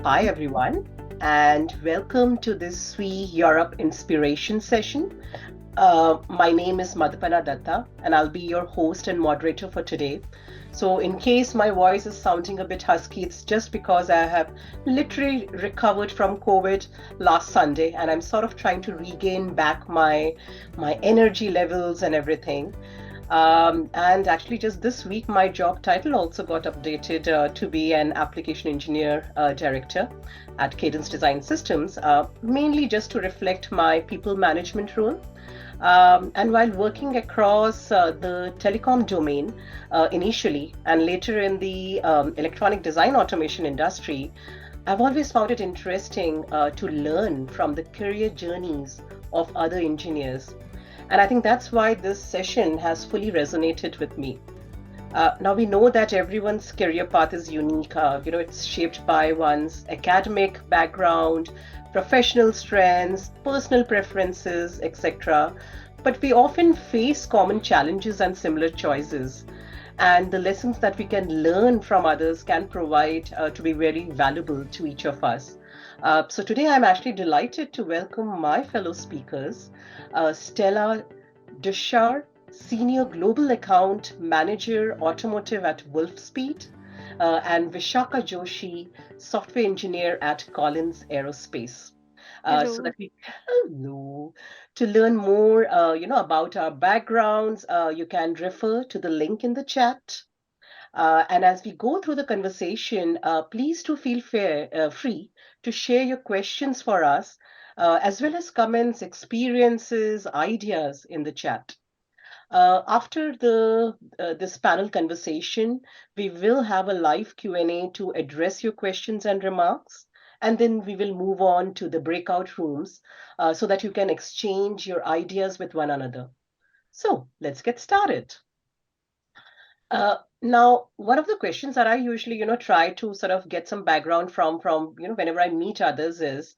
Hi, everyone, and welcome to this SWE Europe Inspiration session. My name is Madhupana Datta, and I'll be your host and moderator for today. So, in case my voice is sounding a bit husky, it's just because I have literally recovered from COVID last Sunday, and I'm sort of trying to regain back my energy levels and everything. And actually, just this week, my job title also got updated to be an application engineer director at Cadence Design Systems, mainly just to reflect my people management role. And while working across the telecom domain initially and later in the electronic design automation industry, I've always found it interesting to learn from the career journeys of other engineers. And I think that's why this session has fully resonated with me. Now we know that everyone's career path is unique. It's shaped by one's academic background, professional strengths, personal preferences, etc. But we often face common challenges and similar choices. And the lessons that we can learn from others can provide to be very valuable to each of us. So today I'm actually delighted to welcome my fellow speakers, Stella Dushar, Senior Global Account Manager Automotive at Wolfspeed, and Vishaka Joshi, Software Engineer at Collins Aerospace. So Hello. that we hello to learn more about our backgrounds, you can refer to the link in the chat. And as we go through the conversation, please do feel free to share your questions for us, as well as comments, experiences, ideas in the chat. After the this panel conversation, we will have a live Q&A to address your questions and remarks, and then we will move on to the breakout rooms so that you can exchange your ideas with one another. So let's get started. Now, one of the questions that I usually, try to sort of get some background from, whenever I meet others is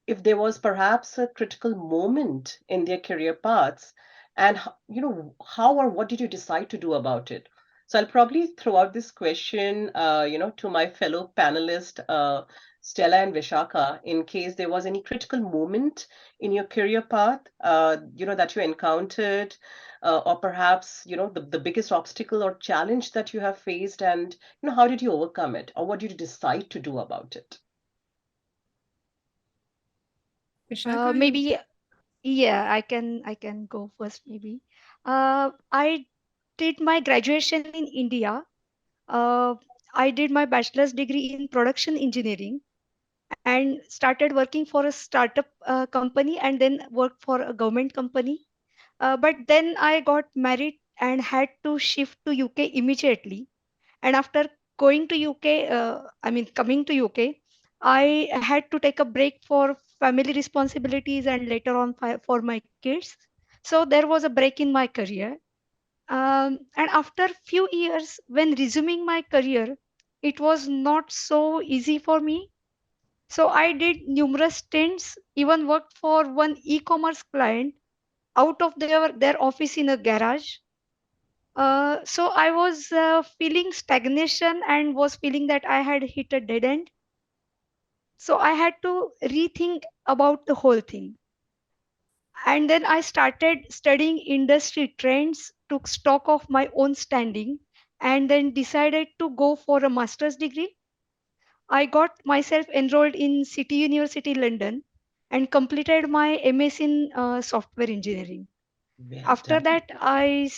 if there was perhaps a critical moment in their career paths, and how or what did you decide to do about it? So I'll probably throw out this question, to my fellow panelists, Stella and Vishaka, in case there was any critical moment in your career path, that you encountered, or perhaps the biggest obstacle or challenge that you have faced, and how did you overcome it, or what did you decide to do about it? Vishaka, you. Maybe yeah, I can go first maybe. I did my graduation in India. Uh, I did my bachelor's degree in production engineering and started working for a startup company and then worked for a government company. But then I got married and had to shift to UK immediately. And after going to UK, coming to UK, I had to take a break for family responsibilities and later on for my kids. So there was a break in my career. And after few years, when resuming my career, it was not so easy for me. So I did numerous stints, even worked for one e-commerce client out of their office in a garage. So I was feeling stagnation and was feeling that I had hit a dead end. So I had to rethink about the whole thing. And then I started studying industry trends, took stock of my own standing, and then decided to go for a master's degree. I got myself enrolled in City University London and completed my MS in software engineering. Well After done. that, I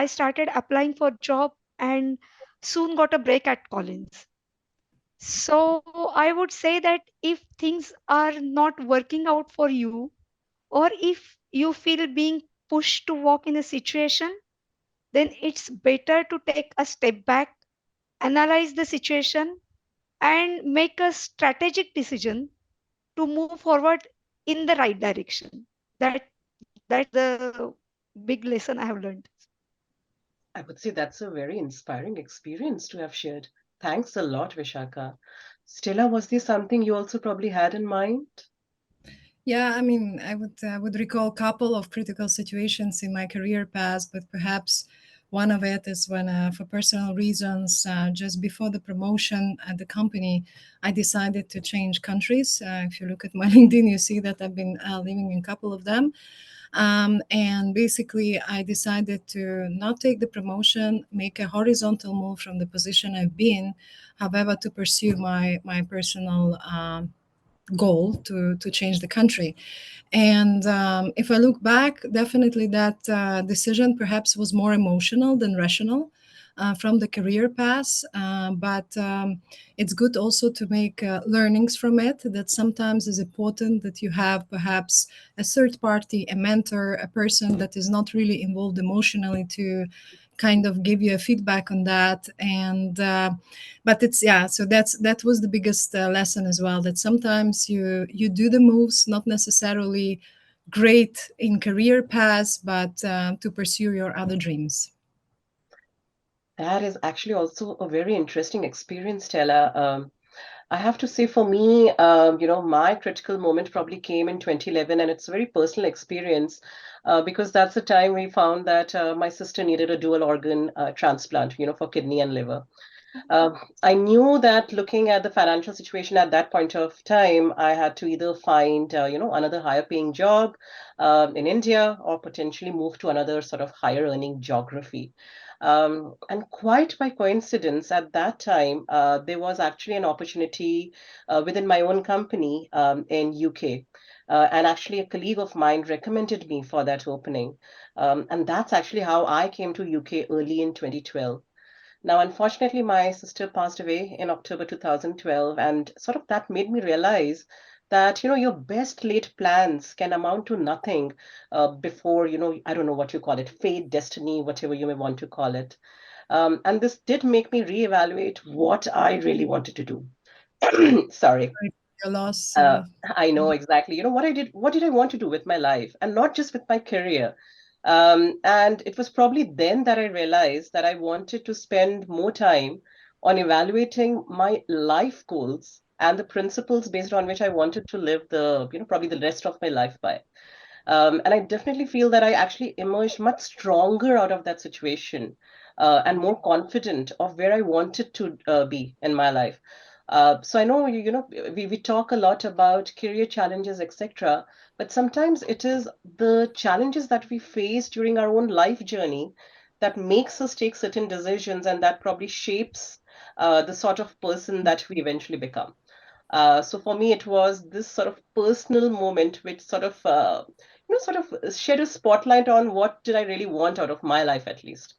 started applying for job and soon got a break at Collins. So I would say that if things are not working out for you, or if you feel being pushed to walk in a situation, then it's better to take a step back, analyze the situation, and make a strategic decision to move forward in the right direction. That's the big lesson I have learned. I would say that's a very inspiring experience to have shared. Thanks a lot, Vishaka. Stella, was there something you also probably had in mind? Yeah, I would recall a couple of critical situations in my career path, but perhaps One of it is when, for personal reasons, just before the promotion at the company, I decided to change countries. If you look at my LinkedIn, you see that I've been living in a couple of them. And basically, I decided to not take the promotion, make a horizontal move from the position I've been, however, to pursue my personal goal to change the country. And if I look back, definitely that decision perhaps was more emotional than rational from the career path. But it's good also to make learnings from it. That sometimes is important that you have perhaps a third party, a mentor, a person that is not really involved emotionally to kind of give you a feedback on that. And but it's, yeah, so that was the biggest lesson as well, that sometimes you do the moves not necessarily great in career paths, but to pursue your other dreams. That is actually also a very interesting experience, Stella. I have to say, for me, my critical moment probably came in 2011, and it's a very personal experience because that's the time we found that my sister needed a dual organ transplant, for kidney and liver. Uh, I knew that looking at the financial situation at that point of time, I had to either find, another higher paying job in India or potentially move to another sort of higher earning geography. And quite by coincidence, at that time, there was actually an opportunity within my own company in UK. And actually, a colleague of mine recommended me for that opening. And that's actually how I came to UK early in 2012. Now, unfortunately, my sister passed away in October 2012, and sort of that made me realize that, your best laid plans can amount to nothing before, I don't know what you call it, fate, destiny, whatever you may want to call it. And this did make me reevaluate what I really wanted to do. Sorry. Sorry for your loss. I know exactly. What did I want to do with my life, and not just with my career? And it was probably then that I realized that I wanted to spend more time on evaluating my life goals and the principles based on which I wanted to live probably the rest of my life by. And I definitely feel that I actually emerged much stronger out of that situation and more confident of where I wanted to be in my life. So I know we talk a lot about career challenges, etc. But sometimes it is the challenges that we face during our own life journey that makes us take certain decisions, and that probably shapes the sort of person that we eventually become. So for me, it was this sort of personal moment which sort of shed a spotlight on what did I really want out of my life, at least.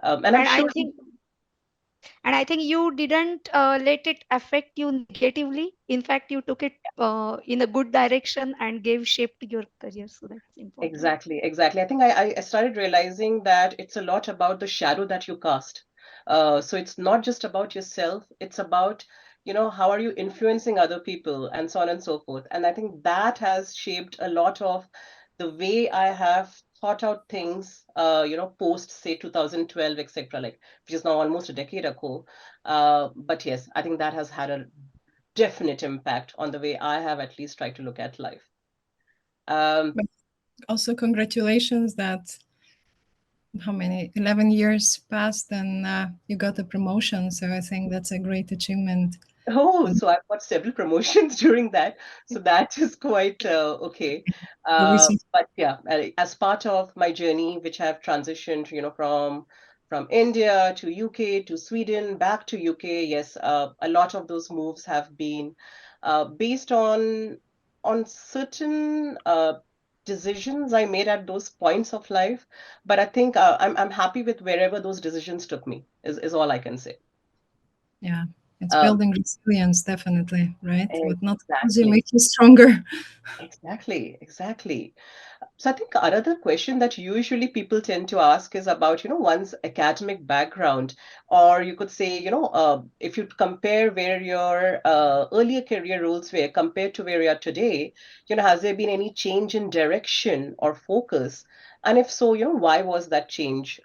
And I'm And I sure. think and I think you didn't let it affect you negatively. In fact, you took it in a good direction and gave shape to your career. So that's important. Exactly, exactly. I think I started realizing that it's a lot about the shadow that you cast. So it's not just about yourself, it's about, how are you influencing other people and so on and so forth. And I think that has shaped a lot of the way I have thought out things, post, say, 2012, etc., like, which is now almost a decade ago. But yes, I think that has had a definite impact on the way I have at least tried to look at life. Um, But also, congratulations that how many 11 years passed and you got a promotion. So I think that's a great achievement Oh, on so I've got several promotions during that. So that is quite okay. the recent. But yeah, as part of my journey, which I've transitioned, from India to UK to Sweden, back to UK, yes, a lot of those moves have been based on certain decisions I made at those points of life. But I think I'm happy with wherever those decisions took me, is all I can say. Yeah, it's Um, building resilience, definitely, right? What not kills you exactly. makes you stronger. Exactly, exactly. So I think another question that usually people tend to ask is about, one's academic background, or you could say, if you compare where your earlier career roles were compared to where you are today, has there been any change in direction or focus? And if so, why was that change?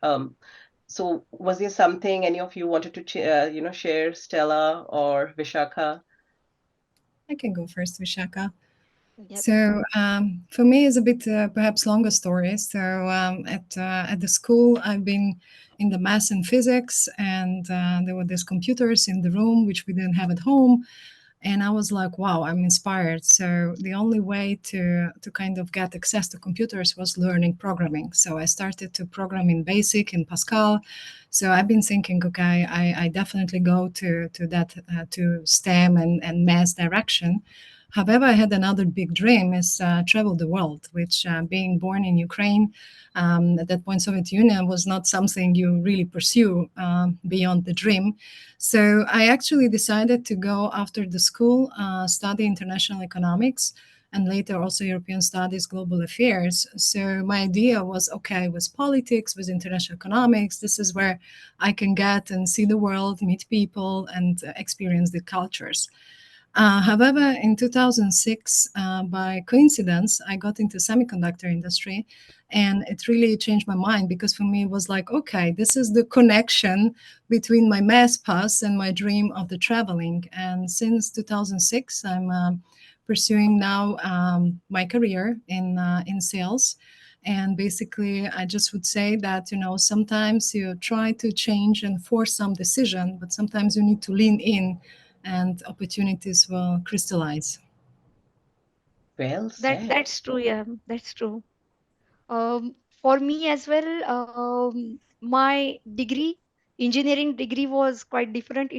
So was there something any of you wanted to, share, Stella or Vishakha? I can go first, Vishaka. Yep. So for me, it's a bit perhaps longer story. So at the school, I've been in the math and physics, and there were these computers in the room which we didn't have at home, and I was like, wow, I'm inspired. So the only way to kind of get access to computers was learning programming. So I started to program in Basic in Pascal. So I've been thinking, okay, I definitely go to that to STEM and math direction. However, I had another big dream is travel the world, which being born in Ukraine, at that point Soviet Union was not something you really pursue beyond the dream. So I actually decided to go after the school, study international economics, and later also European studies, global affairs. So my idea was okay, with politics, with international economics, this is where I can get and see the world, meet people, and experience the cultures. However, in 2006, by coincidence, I got into semiconductor industry, and it really changed my mind because for me it was like, okay, this is the connection between my math pass and my dream of the traveling. And since 2006, I'm pursuing now my career in sales. And basically, I just would say that sometimes you try to change and force some decision, but sometimes you need to lean in and opportunities will crystallize. Well said. That's true. Yeah, that's true. For me as well, my degree, engineering degree was quite different.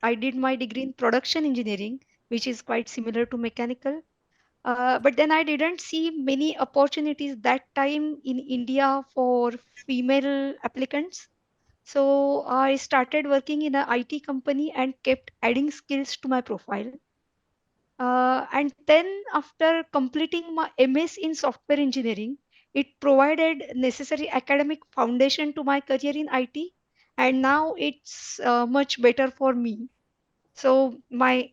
I did my degree in production engineering, which is quite similar to mechanical. But then I didn't see many opportunities that time in India for female applicants. So I started working in a IT company and kept adding skills to my profile. And then after completing my MS in software engineering, it provided necessary academic foundation to my career in IT, and now it's much better for me. So my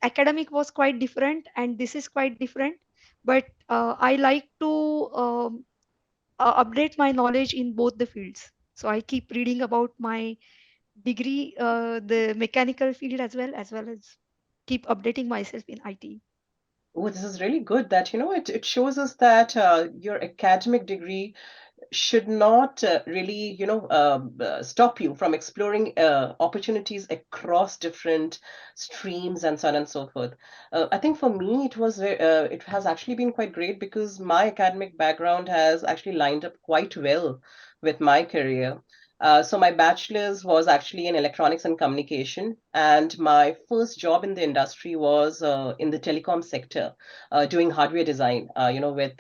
academic was quite different, and this is quite different. But I like to update my knowledge in both the fields. So I keep reading about my degree, the mechanical field as well as keep updating myself in IT. Oh, this is really good that, it shows us that your academic degree should not really, stop you from exploring opportunities across different streams and so on and so forth. I think for me, it has actually been quite great because my academic background has actually lined up quite well with my career. So my bachelor's was actually in electronics and communication, and my first job in the industry was in the telecom sector, doing hardware design, with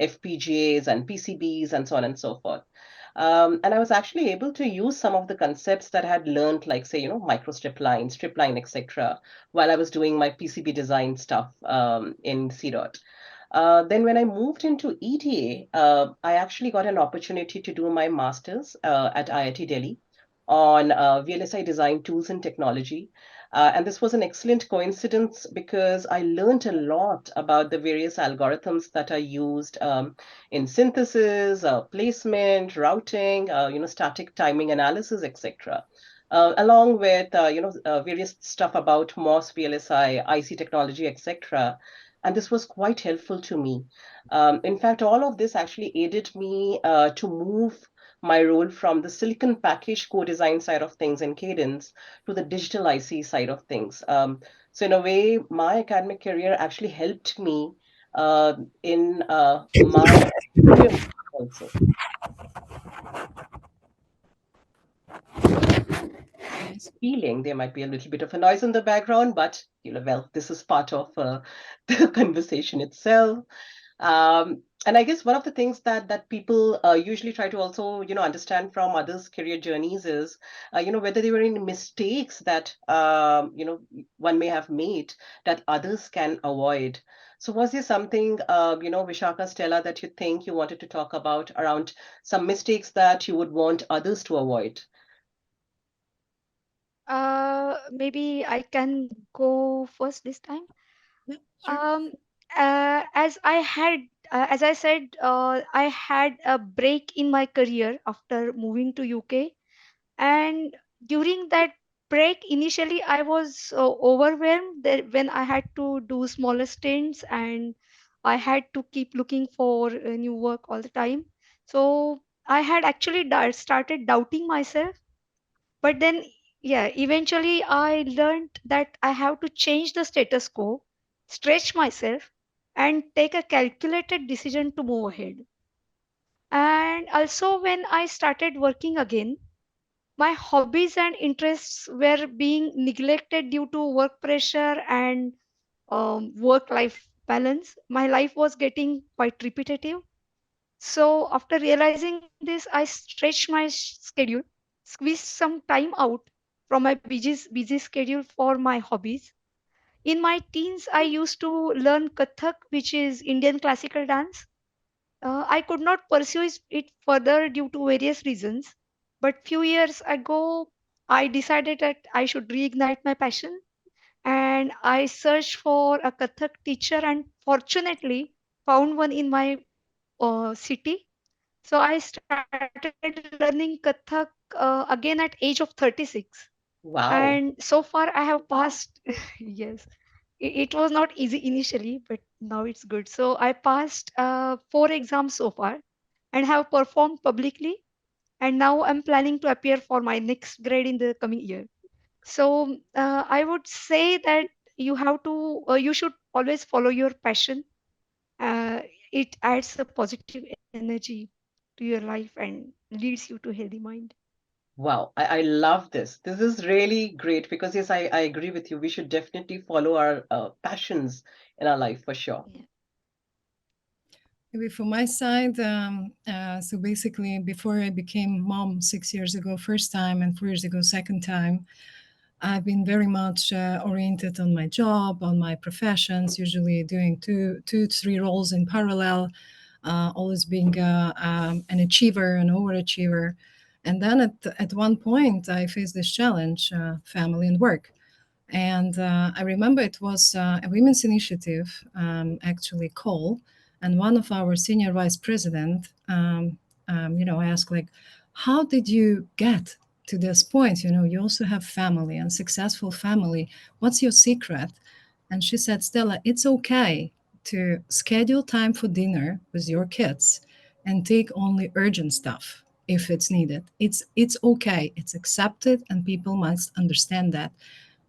FPGAs and PCBs and so on and so forth. And I was actually able to use some of the concepts that I had learned, like, say, microstrip line, strip line, etc., while I was doing my PCB design stuff in C. Then, when I moved into EDA, I actually got an opportunity to do my master's at IIT Delhi on VLSI design tools and technology. And this was an excellent coincidence because I learned a lot about the various algorithms that are used in synthesis, placement, routing, static timing analysis, etc. Along with various stuff about MOS, VLSI, IC technology, etc. And this was quite helpful to me. In fact, all of this actually aided me to move my role from the silicon package co-design side of things in Cadence to the digital IC side of things. So in a way, my academic career actually helped me in my career also. Feeling there might be a little bit of a noise in the background, but well, this is part of the conversation itself. And I guess one of the things that people usually try to also understand from others' career journeys is whether there were any mistakes that one may have made that others can avoid. So was there something Vishaka, Stella, that you think you wanted to talk about around some mistakes that you would want others to avoid? Maybe I can go first this time. Yeah, sure. Um, as I said, I had a break in my career after moving to UK, and during that break, initially I was overwhelmed that when I had to do smaller stints and I had to keep looking for new work all the time. So I had actually started doubting myself. But then, yeah, eventually I learned that I have to change the status quo, stretch myself, and take a calculated decision to move ahead. And also, when I started working again, my hobbies and interests were being neglected due to work pressure and work life balance. My life was getting quite repetitive. So, after realizing this, I stretched my schedule, squeezed some time out from my busy schedule for my hobbies. In my teens, I used to learn Kathak, which is Indian classical dance. I could not pursue it further due to various reasons. But few years ago, I decided that I should reignite my passion, and I searched for a Kathak teacher and fortunately found one in my city. So I started learning Kathak again at age of 36. And Wow. so far I have passed yes, it was not easy initially, but now it's good. So I passed four exams so far and have performed publicly, and now I'm planning to appear for my next grade in the coming year. So I would say that you should always follow your passion. uh, it adds a positive energy to your life and leads you to healthy mind. Wow, I love this. This is really great because, yes, I agree with you. We should definitely follow our passions in our life for sure. Yeah. Maybe from my side, so basically, before I became mom 6 years ago, first time, and 4 years ago, second time, I've been very much oriented on my job, on my professions, usually doing two, three roles in parallel, always being an achiever, an overachiever. And then at one point, I faced this challenge, family and work. And I remember it was a women's initiative, actually, call. And one of our senior vice president, asked like, how did you get to this point? You also have family and successful family. What's your secret? And she said, Stella, it's okay to schedule time for dinner with your kids and take only urgent stuff if it's needed. It's okay. It's accepted, and people must understand that.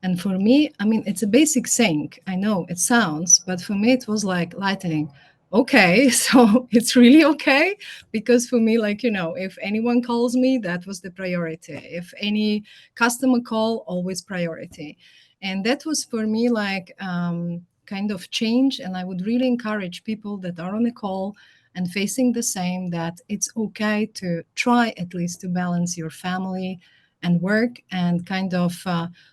And for me, I mean, it's a basic thing. I know it sounds, but for me, it was like lightning. Okay, so it's really okay. Because for me, like, if anyone calls me, that was the priority. If any customer call, always priority. And that was for me like kind of change. And I would really encourage people that are on a call and facing the same, that it's okay to try at least to balance your family and work, and kind of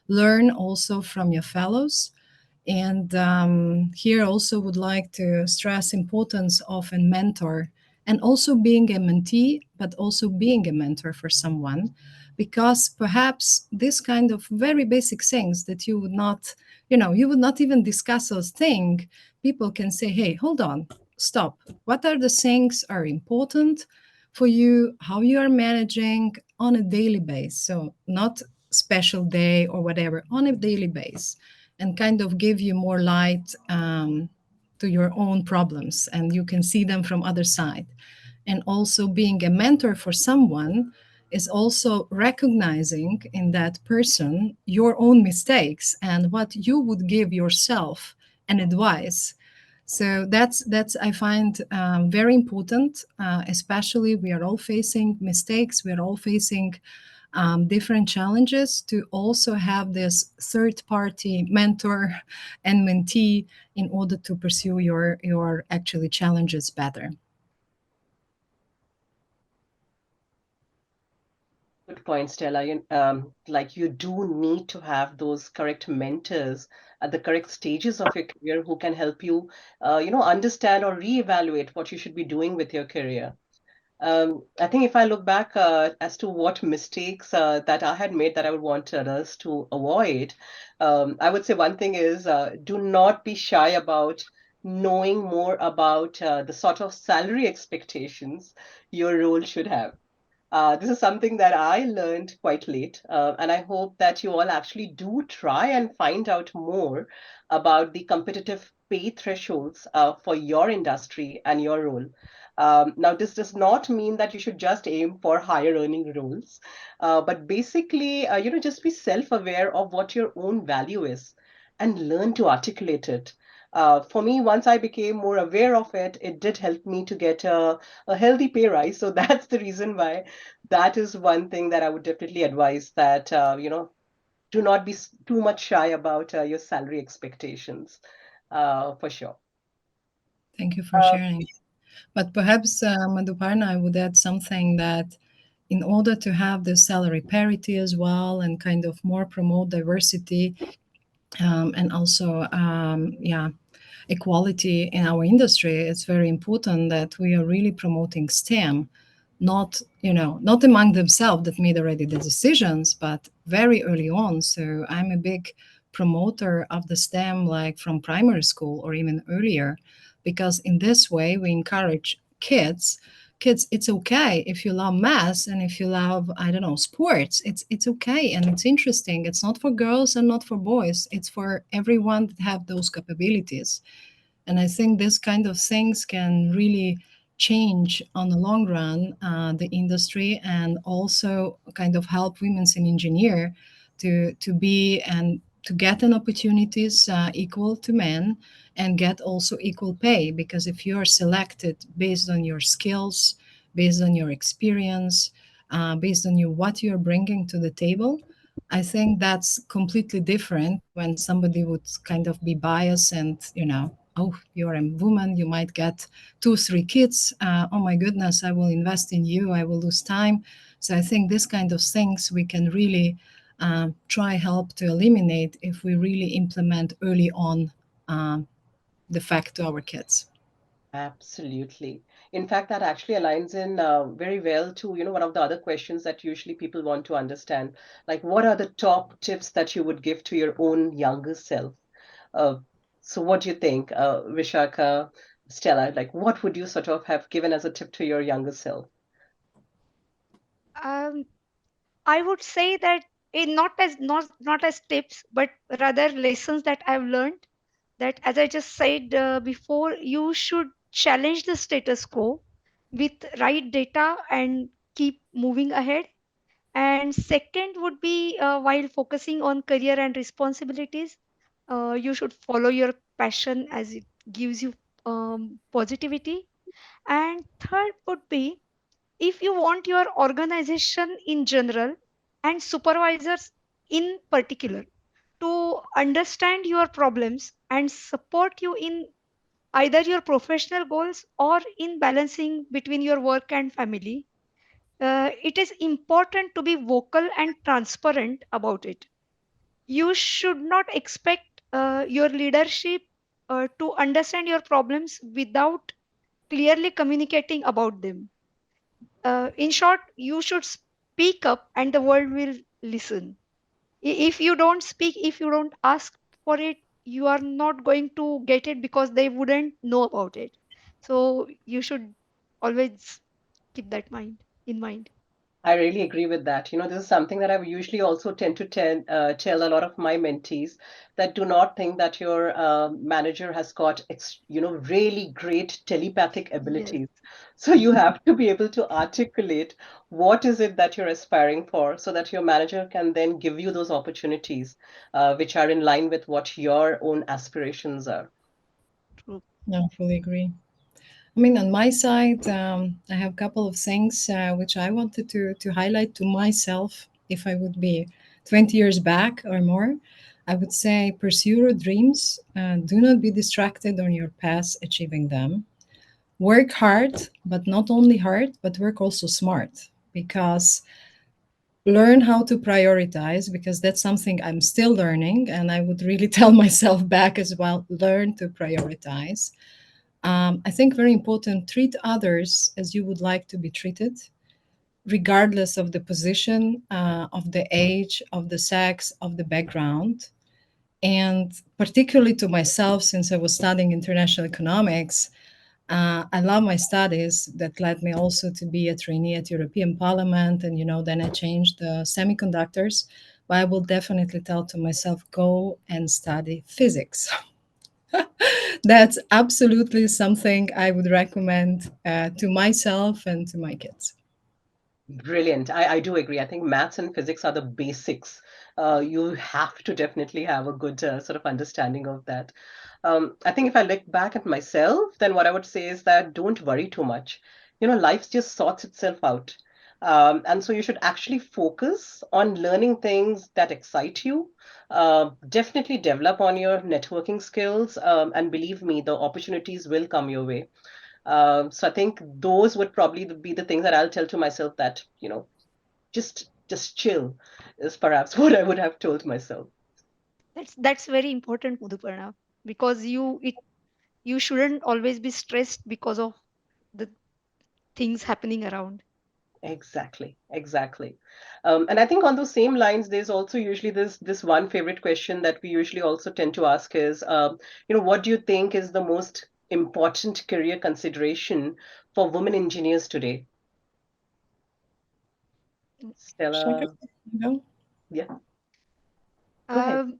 learn also from your fellows. And here also would like to stress importance of a mentor, and also being a mentee, but also being a mentor for someone, because perhaps this kind of very basic things that you would not, you would not even discuss those things. People can say, hey, hold on, stop. What are the things are important for you? How you are managing on a daily basis? So not special day or whatever, on a daily basis, and kind of give you more light to your own problems, and you can see them from other side. And also being a mentor for someone is also recognizing in that person your own mistakes and what you would give yourself an advice. So that's I find very important, especially we are all facing mistakes, we are all facing different challenges, to also have this third party mentor and mentee in order to pursue your actually challenges better. Good point, Stella. Like you do need to have those correct mentors at the correct stages of your career who can help you, understand or reevaluate what you should be doing with your career. I think if I look back as to what mistakes that I had made that I would want others to avoid, I would say one thing is do not be shy about knowing more about the sort of salary expectations your role should have. This is something that I learned quite late, and I hope that you all actually do try and find out more about the competitive pay thresholds for your industry and your role. Now, this does not mean that you should just aim for higher earning roles, but basically, just be self-aware of what your own value is and learn to articulate it. For me, once I became more aware of it, it did help me to get a healthy pay rise. So that's the reason why that is one thing that I would definitely advise that, do not be too much shy about your salary expectations, for sure. Thank you for Uh, sharing. But perhaps, Madhuparna, I would add something that in order to have the salary parity as well and kind of more promote diversity, and also, yeah, equality in our industry, it's very important that we are really promoting STEM, not, not among themselves that made already the decisions, but very early on. So I'm a big promoter of the STEM, like from primary school or even earlier, because in this way we encourage kids, it's okay if you love math and if you love, I don't know, sports. It's okay and it's interesting. It's not for girls and not for boys. It's for everyone that have those capabilities. And I think this kind of things can really change on the long run the industry, and also kind of help women's in engineer to be and to get an opportunities equal to men, and get also equal pay. Because if you are selected based on your skills, based on your experience, based on what you're bringing to the table, I think that's completely different when somebody would kind of be biased and, oh, you're a woman, you might get 2 3 kids, oh my goodness, I will invest in you, I will lose time. So I think this kind of things we can really try help to eliminate if we really implement early on uh, the fact to our kids. Absolutely. In fact, that actually aligns in very well to, one of the other questions that usually people want to understand. Like, what are the top tips that you would give to your own younger self? Uh, so what do you think, Vishaka, Stella? Like, what would you sort of have given as a tip to your younger self? Um, I would say that not as tips, but rather lessons that I've learned. That, as I just said before, you should challenge the status quo with right data and keep moving ahead. And second would be, while focusing on career and responsibilities, you should follow your passion as it gives you positivity. And third would be, if you want your organization in general and supervisors in particular to understand your problems and support you in either your professional goals or in balancing between your work and family, it is important to be vocal and transparent about it. You should not expect your leadership to understand your problems without clearly communicating about them. In short, you should speak up and the world will listen. If you don't speak, if you don't ask for it, you are not going to get it because they wouldn't know about it. So you should always keep that in mind. I really agree with that. This is something that I usually also tend to tell a lot of my mentees, that do not think that your manager has got, really great telepathic Yes, abilities. So you have to be able to articulate what is it that you're aspiring for, so that your manager can then give you those opportunities, which are in line with what your own aspirations are. true. No, fully agree. I mean, on my side, I have a couple of things which I wanted to highlight to myself. If I would be 20 years back or more, I would say pursue your dreams. Do not be distracted on your path achieving them. Work hard, but not only hard, but work also smart. Because learn how to prioritize, because that's something I'm still learning, and I would really tell myself back as well, learn to prioritize. I think very important, treat others as you would like to be treated, regardless of the position, of the age, of the sex, of the background. And particularly to myself, since I was studying international economics, I love my studies that led me also to be a trainee at European Parliament, and then I changed the semiconductors. But I will definitely tell to myself, go and study physics. That's absolutely something I would recommend to myself and to my kids. Brilliant. I do agree. I think maths and physics are the basics. You have to definitely have a good sort of understanding of that. I think if I look back at myself, then what I would say is that don't worry too much. Life just sorts itself out. And so you should actually focus on learning things that excite you. Definitely develop on your networking skills. And believe me, the opportunities will come your way. So I think those would probably be the things that I'll tell to myself that, just chill is perhaps what I would have told myself. That's very important, Madhuparna, because you shouldn't always be stressed because of the things happening around. Exactly, exactly. And I think on those same lines, there's also usually this one favorite question that we usually also tend to ask is, what do you think is the most important career consideration for women engineers today? Shaka, Stella, you know? yeah, go ahead. Um,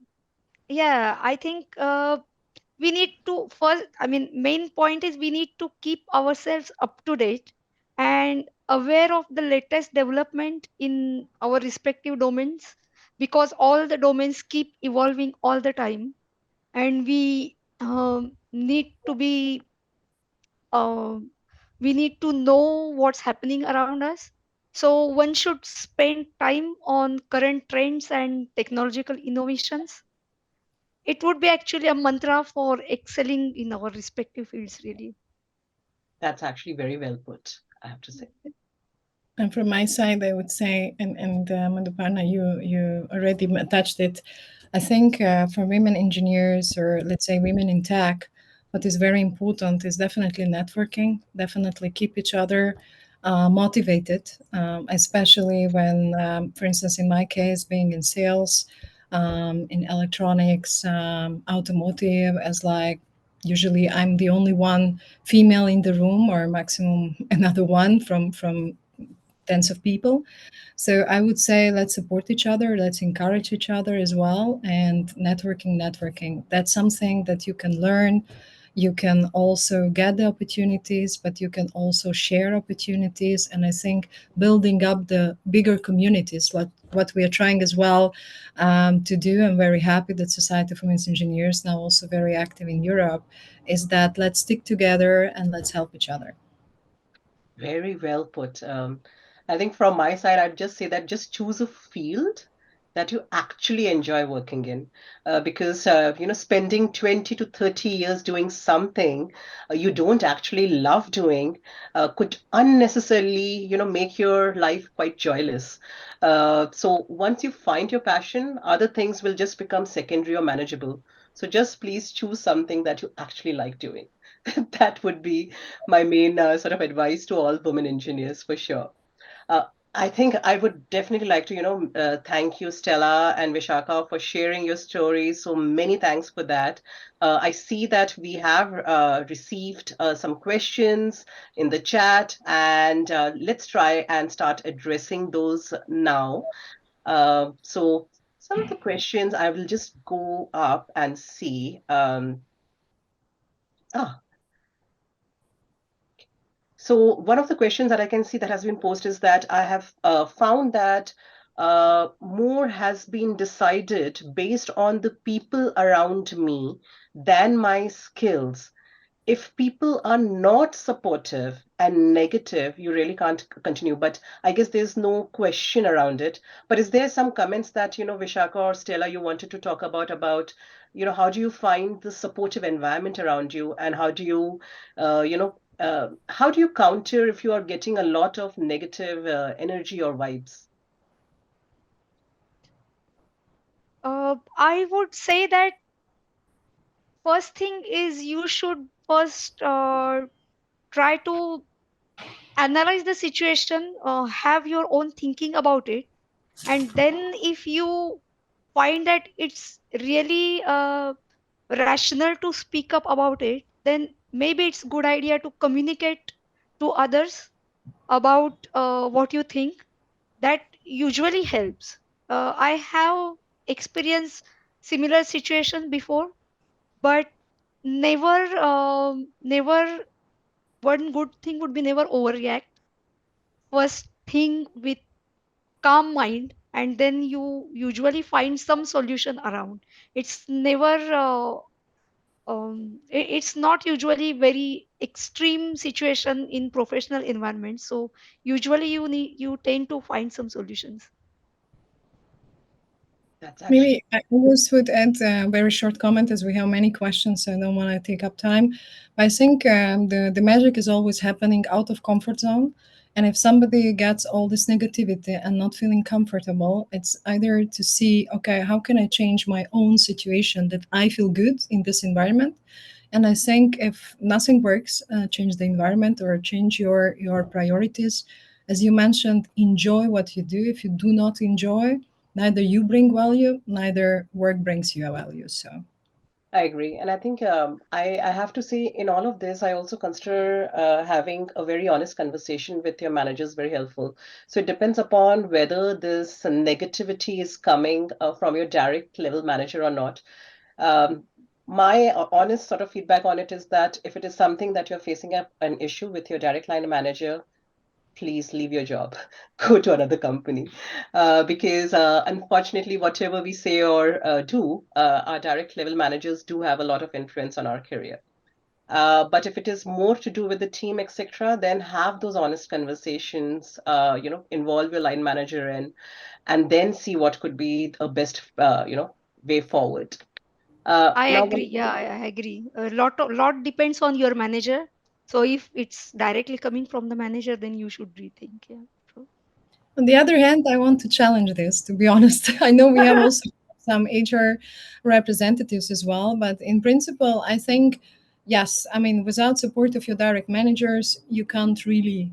yeah, I think we need to first, I mean, main point is we need to keep ourselves up to date and aware of the latest development in our respective domains, because all the domains keep evolving all the time, and need to be um, we need to know what's happening around us. So one should spend time on current trends and technological innovations. It would be actually a mantra for excelling in our respective fields, really. That's actually very well put, I have to say. And from my side, I would say, and Madhuparna, you already touched it. I think for women engineers, or let's say women in tech, what is very important is definitely networking. Definitely keep each other motivated, especially when, for instance, in my case, being in sales, in electronics, automotive, as like usually I'm the only one female in the room, or maximum another one from tens of people. So I would say let's support each other, let's encourage each other as well. And networking, that's something that you can learn. You can also get the opportunities, but you can also share opportunities. And I think building up the bigger communities, like what we are trying as well to do, I'm very happy that Society of Women's Engineers now also very active in Europe, is that let's stick together and let's help each other. Very well put. I think from my side, I'd just say that just choose a field that you actually enjoy working in. Because, spending 20 to 30 years doing something you don't actually love doing could unnecessarily, make your life quite joyless. So once you find your passion, other things will just become secondary or manageable. So just please choose something that you actually like doing. That would be my main sort of advice to all women engineers for sure. Uh, I think I would definitely like to, thank you, Stella and Vishaka, for sharing your stories. So many thanks for that. I see that we have received some questions in the chat, and let's try and start addressing those now. So some of the questions I will just go up and see. Ah, So one of the questions that I can see that has been posed is that I have found that more has been decided based on the people around me than my skills. If people are not supportive and negative, you really can't continue. But I guess there's no question around it. But is there some comments that, Vishaka or Stella, you wanted to talk about, how do you find the supportive environment around you, and how do you counter if you are getting a lot of negative energy or vibes? I would say that first thing is you should first try to analyze the situation, have your own thinking about it, and then if you find that it's really rational to speak up about it, then maybe it's good idea to communicate to others about what you think. That usually helps. I have experienced similar situation before, but never one good thing would be never overreact. First thing with calm mind, and then you usually find some solution around. It's never it's not usually very extreme situation in professional environment, so usually you tend to find some solutions. That's actually Maybe I just would add a very short comment as we have many questions, so I don't want to take up time. I think the magic is always happening out of comfort zone. And if somebody gets all this negativity and not feeling comfortable, it's either to see, okay, how can I change my own situation that I feel good in this environment? And I think if nothing works, change the environment or change your priorities. As you mentioned, enjoy what you do. If you do not enjoy, neither you bring value, neither work brings you a value. So I agree. And I think I have to say, in all of this, I also consider having a very honest conversation with your manager is very helpful. So it depends upon whether this negativity is coming from your direct level manager or not. Um, my honest sort of feedback on it is that if it is something that you're facing an issue with your direct line manager, please leave your job, go to another company. Because unfortunately, whatever we say or do, our direct level managers do have a lot of influence on our career. But if it is more to do with the team, etc., then have those honest conversations, involve your line manager in, and then see what could be a best, way forward. I Now, agree. Yeah, I agree. A lot depends on your manager. So if it's directly coming from the manager, then you should rethink. Yeah, true. on the other hand, I want to challenge this, to be honest. I know we have also some HR representatives as well, but in principle, I think, yes, I mean, without support of your direct managers, you can't really,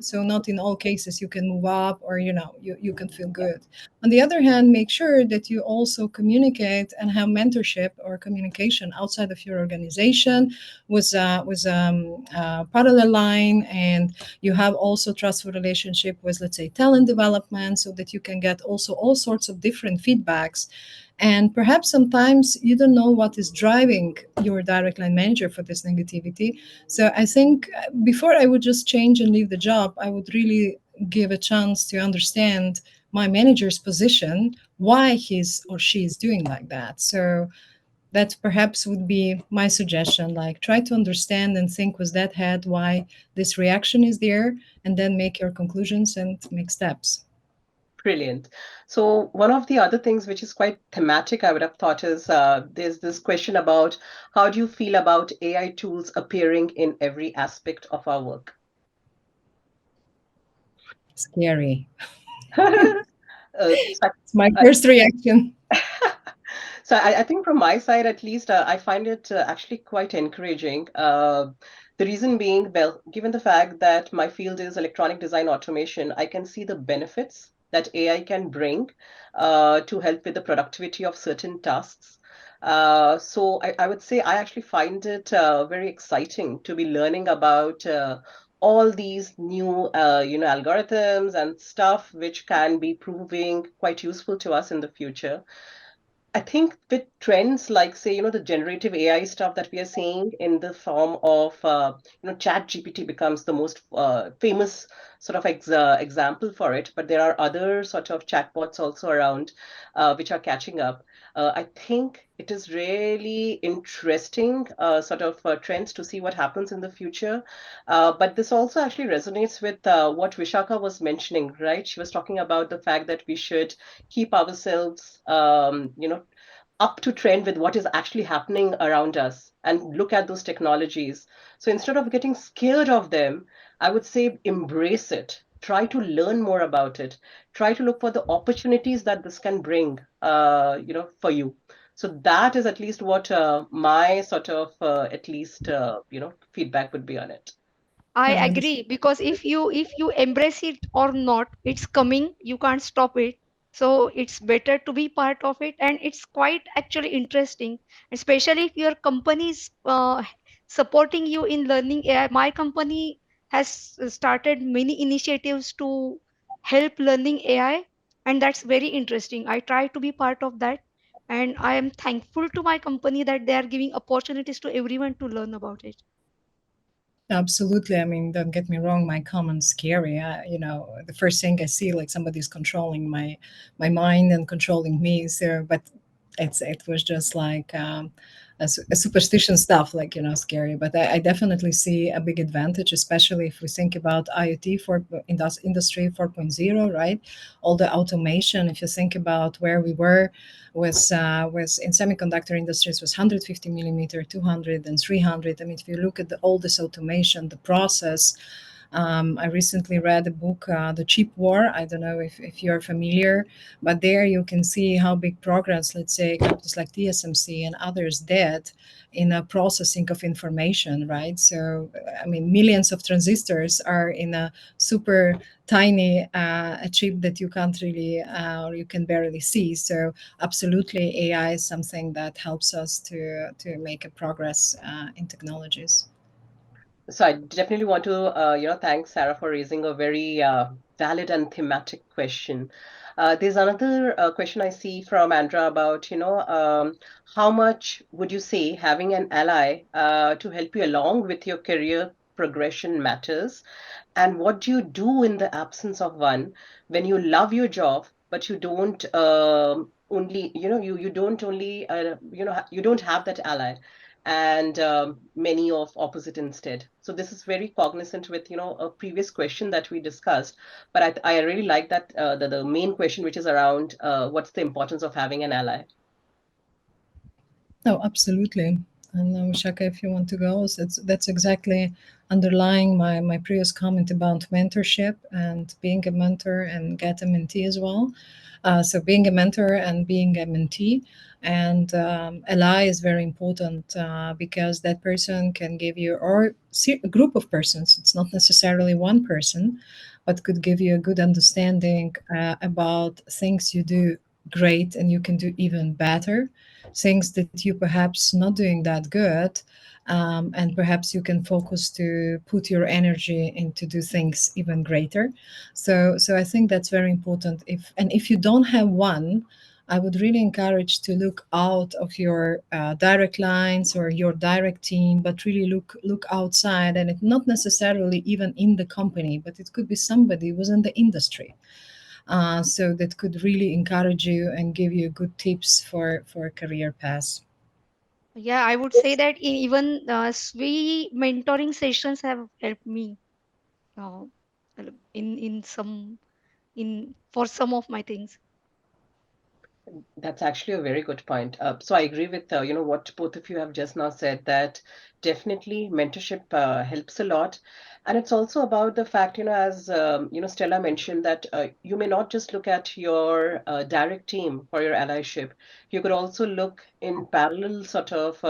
so not in all cases you can move up or, you can feel yeah, good. On the other hand, make sure that you also communicate and have mentorship or communication outside of your organization with parallel line, and you have also trustful relationship with, let's say, talent development, so that you can get also all sorts of different feedbacks. And perhaps sometimes you don't know what is driving your direct line manager for this negativity. So I think before I would just change and leave the job, I would really give a chance to understand my manager's position, why he's or she is doing like that. So that perhaps would be my suggestion, like try to understand and think with that head why this reaction is there, and then make your conclusions and make steps. brilliant. So one of the other things which is quite thematic, I would have thought, is there's this question about how do you feel about AI tools appearing in every aspect of our work? Scary. So It's my I, first reaction. So I think from my side, at least, I find it actually quite encouraging. The reason being, well, given the fact that my field is electronic design automation, I can see the benefits that AI can bring to help with the productivity of certain tasks. So I would say I actually find it very exciting to be learning about all these new, algorithms and stuff which can be proving quite useful to us in the future. I think with trends like, say, the generative AI stuff that we are seeing in the form of, Chat GPT becomes the most famous sort of example for it. But there are other sort of chatbots also around which are catching up. I think it is really interesting sort of trends to see what happens in the future. But this also actually resonates with what Vishaka was mentioning, right? She was talking about the fact that we should keep ourselves, up to trend with what is actually happening around us and look at those technologies. So instead of getting scared of them, I would say embrace it. Try to learn more about it. Try to look for the opportunities that this can bring, for you. So that is at least what my sort of, at least, feedback would be on it. I Yeah, this agree, because if you embrace it or not, it's coming. You can't stop it. So it's better to be part of it, and it's quite actually interesting, especially if your company is supporting you in learning AI. My company has started many initiatives to help learning AI, and that's very interesting. I try to be part of that, and I am thankful to my company that they are giving opportunities to everyone to learn about it. Absolutely. I mean, don't get me wrong. My comment's scary. The first thing I see, like somebody's controlling my mind and controlling me. So, but it was just like a superstition stuff, like scary. But I definitely see a big advantage, especially if we think about IoT for industry 4.0, right? All the automation. If you think about where we were was in semiconductor industries was 150 millimeter, 200 and 300. I mean, if you look at all this automation, the process. I recently read a book, The Chip War. I don't know if you're familiar, but there you can see how big progress, let's say, companies like TSMC and others did in a processing of information, right? So, I mean, millions of transistors are in a super tiny a chip that you can't really or you can barely see. So absolutely, AI is something that helps us to make a progress in technologies. So I definitely want to, thank Sarah for raising a very valid and thematic question. There's another question I see from Andra about, how much would you say having an ally to help you along with your career progression matters? And what do you do in the absence of one when you love your job, but you don't only, you don't only, you don't have that ally and many of opposite instead. So this is very cognizant with, a previous question that we discussed. But I really like that the main question, which is around what's the importance of having an ally. No, absolutely. And Shaka, if you want to go, so that's exactly underlying my previous comment about mentorship and being a mentor and get a mentee as well. So being a mentor and being a mentee and ally is very important because that person can give you, or a group of persons, it's not necessarily one person, but could give you a good understanding about things you do great and you can do even better, things that you perhaps not doing that good, and perhaps you can focus to put your energy into do things even greater. So I think that's very important. If you don't have one, I would really encourage to look out of your direct lines or your direct team, but really look outside, and it not necessarily even in the company, but it could be somebody within the industry, so that could really encourage you and give you good tips for a career path. Yeah, I would say that even SWE mentoring sessions have helped me uh, in some in for some of my things. That's actually a very good point. So I agree with what both of you have just now said, that definitely mentorship helps a lot, and it's also about the fact, as Stella mentioned, that you may not just look at your direct team for your allyship. You could also look in parallel sort of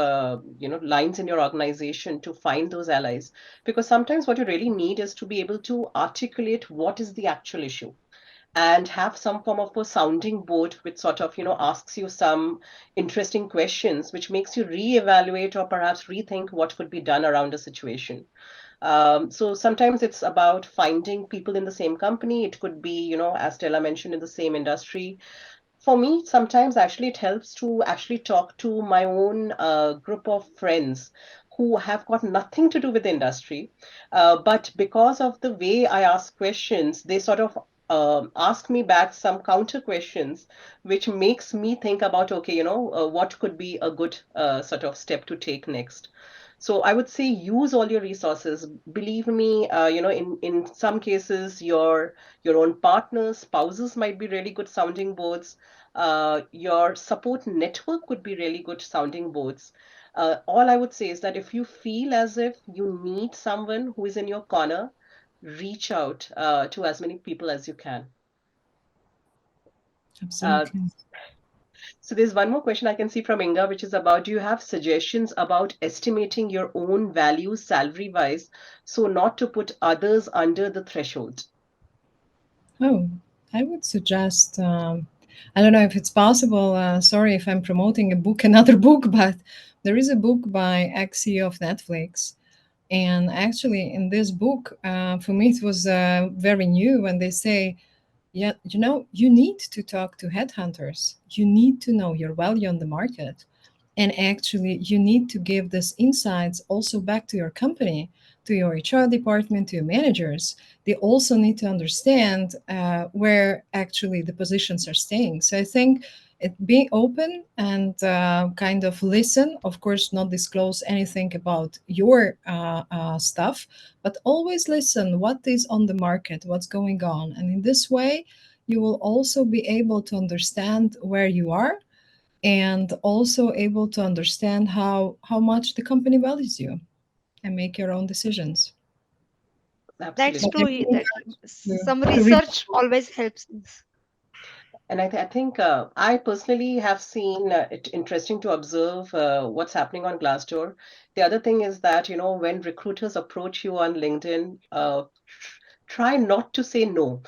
lines in your organization to find those allies, because sometimes what you really need is to be able to articulate what is the actual issue and have some form of a sounding board which sort of asks you some interesting questions which makes you reevaluate or perhaps rethink what could be done around a situation. So sometimes it's about finding people in the same company. It could be, as Stella mentioned, in the same industry. For me, sometimes actually it helps to actually talk to my own group of friends who have got nothing to do with the industry. But because of the way I ask questions, they sort of ask me back some counter questions, which makes me think about, okay, what could be a good sort of step to take next. So I would say use all your resources. Believe me, in some cases, your own partners, spouses might be really good sounding boards. Your support network could be really good sounding boards. All I would say is that if you feel as if you need someone who is in your corner, reach out to as many people as you can. Uh, Absolutely. so there's one more question I can see from Inga, which is about, do you have suggestions about estimating your own value salary wise so not to put others under the threshold? Oh, I would suggest. I don't know if it's possible. Sorry if I'm promoting a book, another book, but There is a book by ex-CEO of Netflix, and actually in this book, for me it was very new when they say, yeah, you need to talk to headhunters. You need to know your value on the market. And actually, you need to give this insights also back to your company, to your HR department, to your managers. They also need to understand where actually the positions are staying. So I think it being open and kind of listen, of course, not disclose anything about your stuff, but always listen what is on the market, what's going on. And in this way, you will also be able to understand where you are and also able to understand how much the company values you and make your own decisions. That's But Absolutely. I true. really That encourage some you to read. research always helps us. And I think I personally have seen it interesting to observe what's happening on Glassdoor. The other thing is that, when recruiters approach you on LinkedIn, try not to say no.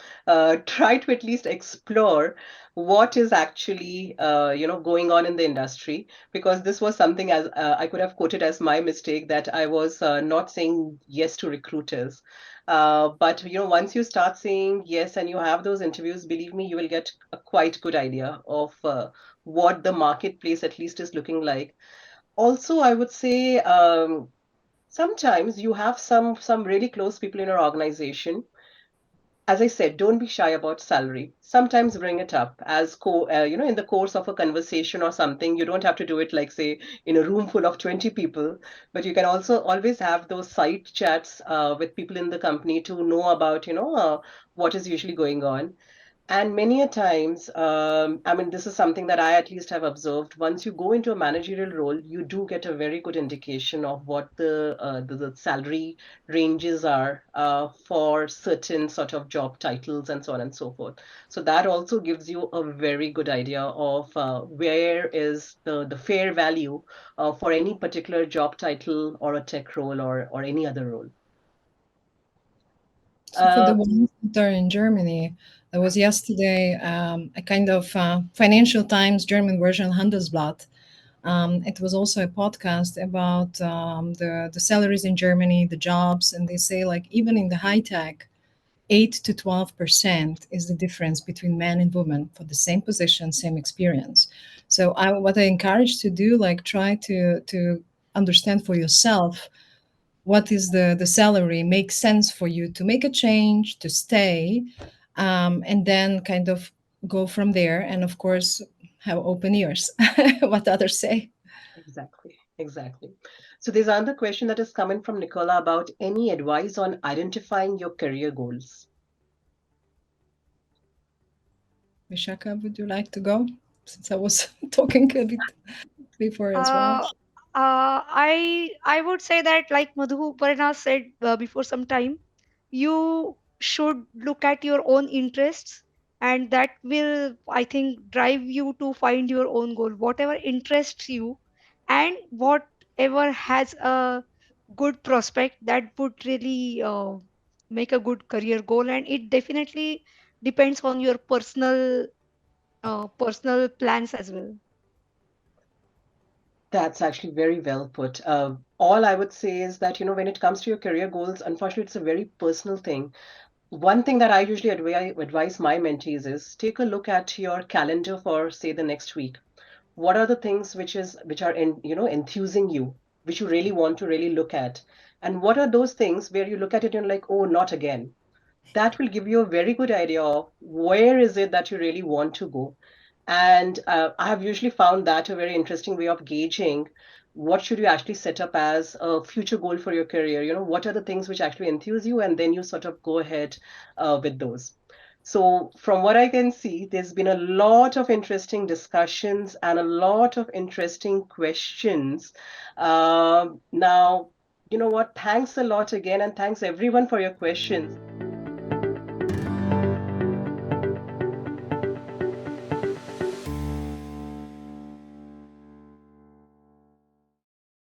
Try to at least explore what is actually, going on in the industry. Because this was something as I could have quoted as my mistake that I was not saying yes to recruiters. But once you start saying yes and you have those interviews, believe me, you will get a quite good idea of what the marketplace at least is looking like. Also, I would say sometimes you have some really close people in your organization. As I said, don't be shy about salary. Sometimes bring it up as in the course of a conversation or something. You don't have to do it like, say, in a room full of 20 people, but you can also always have those side chats with people in the company to know about, what is usually going on. And many a times, I mean, this is something that I at least have observed. Once you go into a managerial role, you do get a very good indication of what the salary ranges are for certain sort of job titles and so on and so forth. So that also gives you a very good idea of where is the fair value for any particular job title or a tech role or any other role. So for the Uh, ones that are in Germany, there was yesterday a kind of Financial Times German version, Handelsblatt. It was also a podcast about the salaries in Germany, the jobs, and they say like even in the high tech, 8 to 12% is the difference between men and women for the same position, same experience. So what I encourage to do, like try to understand for yourself what is the salary makes sense for you to make a change to stay, and then kind of go from there, and of course have open ears what others say. Exactly, exactly. So there's another question that is coming from Nicola about any advice on identifying your career goals. Vishaka, would you like to go, since I was talking a bit before as well? Uh, I would say that, like Madhu Parina said before some time, you should look at your own interests, and that will, I think, drive you to find your own goal. Whatever interests you, and whatever has a good prospect, that would really make a good career goal, and it definitely depends on your personal plans as well. That's actually very well put. All I would say is that, when it comes to your career goals, unfortunately, it's a very personal thing. One thing that I usually advise my mentees is take a look at your calendar for, say, the next week. What are the things which are enthusing you, which you really want to really look at, and what are those things where you look at it and like, oh, not again. That will give you a very good idea of where is it that you really want to go. And I have usually found that a very interesting way of gauging what should you actually set up as a future goal for your career. What are the things which actually enthuse you, and then you sort of go ahead with those. So from what I can see, there's been a lot of interesting discussions and a lot of interesting questions. Now, you know what? Thanks a lot again, and thanks everyone for your questions.